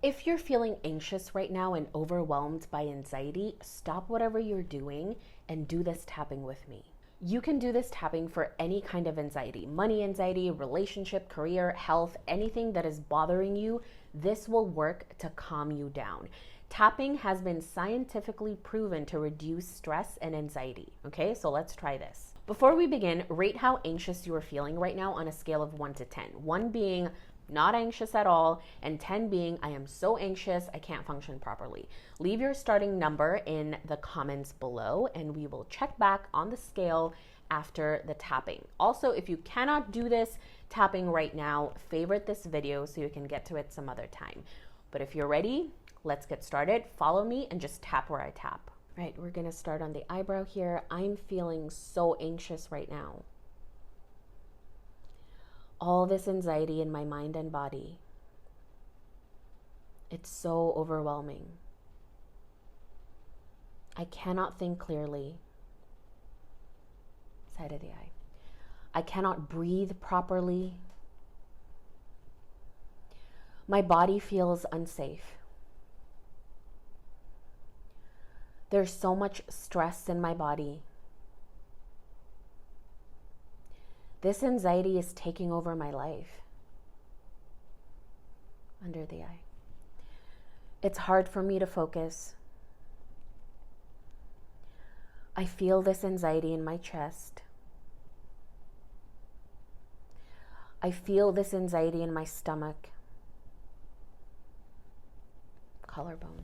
If you're feeling anxious right now and overwhelmed by anxiety, stop whatever you're doing and do this tapping with me. You can do this tapping for any kind of anxiety, money anxiety, relationship, career, health, anything that is bothering you. This will work to calm you down. Tapping has been scientifically proven to reduce stress and anxiety. Okay, so let's try this. Before we begin, rate how anxious you are feeling right now on a scale of 1 to 10. 1 being not anxious at all, and 10 being I am so anxious I can't function properly. Leave your starting number in the comments below and we will check back on the scale after the tapping. Also, if you cannot do this tapping right now, favorite this video so you can get to it some other time. But if you're ready, let's get started. Follow me and just tap where I tap. Right, we're gonna start on the eyebrow here. I'm feeling so anxious right now. All this anxiety in my mind and body. It's so overwhelming. I cannot think clearly. Side of the eye. I cannot breathe properly. My body feels unsafe. There's so much stress in my body. This anxiety is taking over my life. Under the eye. It's hard for me to focus. I feel this anxiety in my chest. I feel this anxiety in my stomach. Collarbone.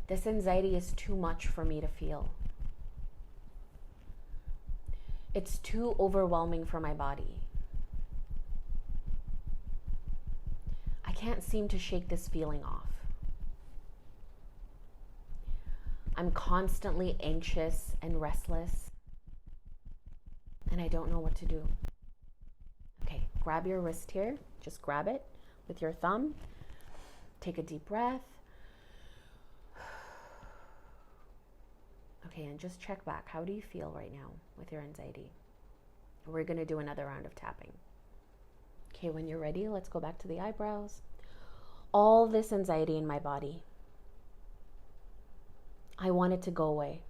This anxiety is too much for me to feel. It's too overwhelming for my body. I can't seem to shake this feeling off. I'm constantly anxious and restless, and I don't know what to do. Okay, grab your wrist here. Just grab it with your thumb. Take a deep breath. Okay, and just check back. How do you feel right now with your anxiety? We're going to do another round of tapping. Okay, when you're ready, let's go back to the eyebrows. All this anxiety in my body. I want it to go away.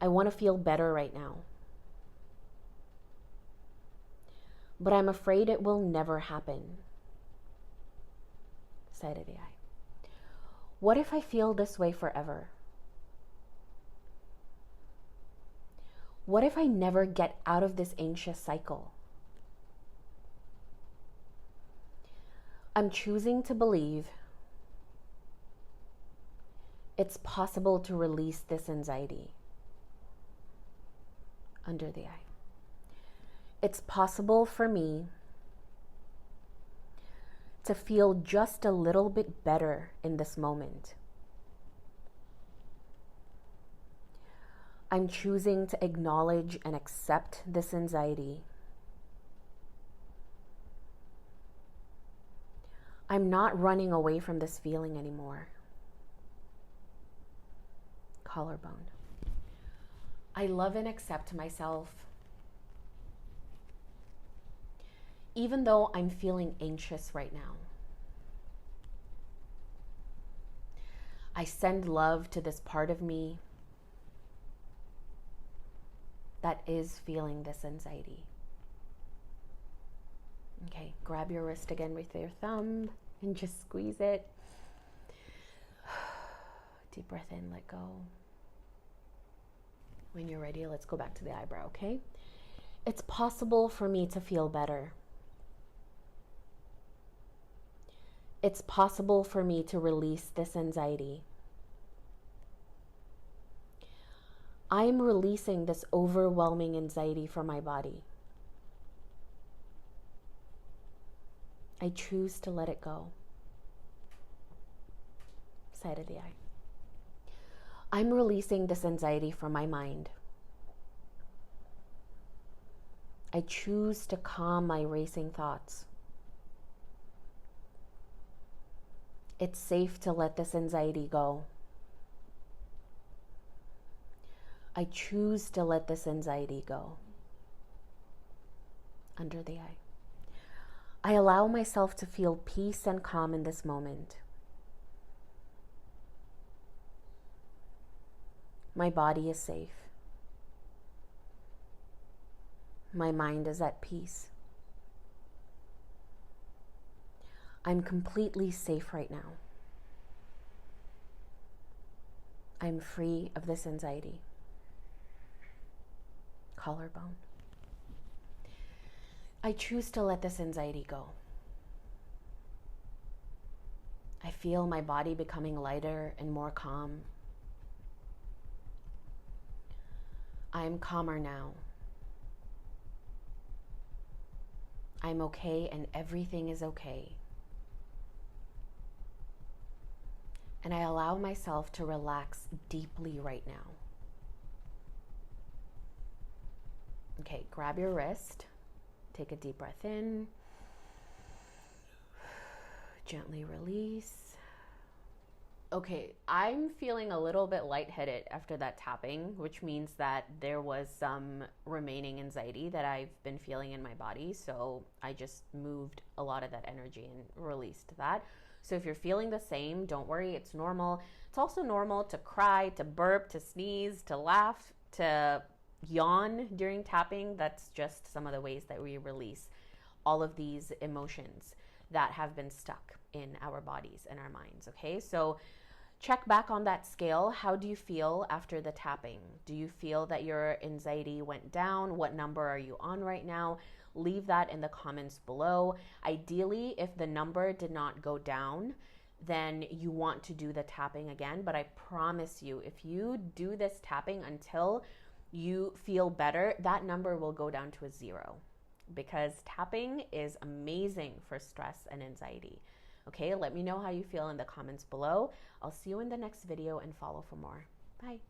I want to feel better right now. But I'm afraid it will never happen. Side of the eye. What if I feel this way forever? What if I never get out of this anxious cycle? I'm choosing to believe it's possible to release this anxiety. Under the eye. It's possible for me to feel just a little bit better in this moment. I'm choosing to acknowledge and accept this anxiety. I'm not running away from this feeling anymore. Collarbone. I love and accept myself. Even though I'm feeling anxious right now. I send love to this part of me that is feeling this anxiety. Okay, grab your wrist again with your thumb and just squeeze it. Deep breath in, let go. When you're ready, let's go back to the eyebrow, okay? It's possible for me to feel better. It's possible for me to release this anxiety. I'm releasing this overwhelming anxiety from my body. I choose to let it go. Side of the eye. I'm releasing this anxiety from my mind. I choose to calm my racing thoughts. It's safe to let this anxiety go. I choose to let this anxiety go. Under the eye. I allow myself to feel peace and calm in this moment. My body is safe. My mind is at peace. I'm completely safe right now. I'm free of this anxiety. Collarbone. I choose to let this anxiety go. I feel my body becoming lighter and more calm. I'm calmer now. I'm okay and everything is okay. And I allow myself to relax deeply right now. Okay, grab your wrist. Take a deep breath in. Gently release. Okay, I'm feeling a little bit lightheaded after that tapping, which means that there was some remaining anxiety that I've been feeling in my body. So I just moved a lot of that energy and released that. So if you're feeling the same, don't worry, it's normal. It's also normal to cry, to burp, to sneeze, to laugh, to yawn during tapping. That's just some of the ways that we release all of these emotions that have been stuck in our bodies and our minds, okay? So check back on that scale. How do you feel after the tapping? Do you feel that your anxiety went down? What number are you on right now? Leave that in the comments below. Ideally, if the number did not go down, then you want to do the tapping again. But I promise you, if you do this tapping until you feel better, that number will go down to a 0, because tapping is amazing for stress and anxiety. Okay, let me know how you feel in the comments below. I'll see you in the next video and follow for more. Bye.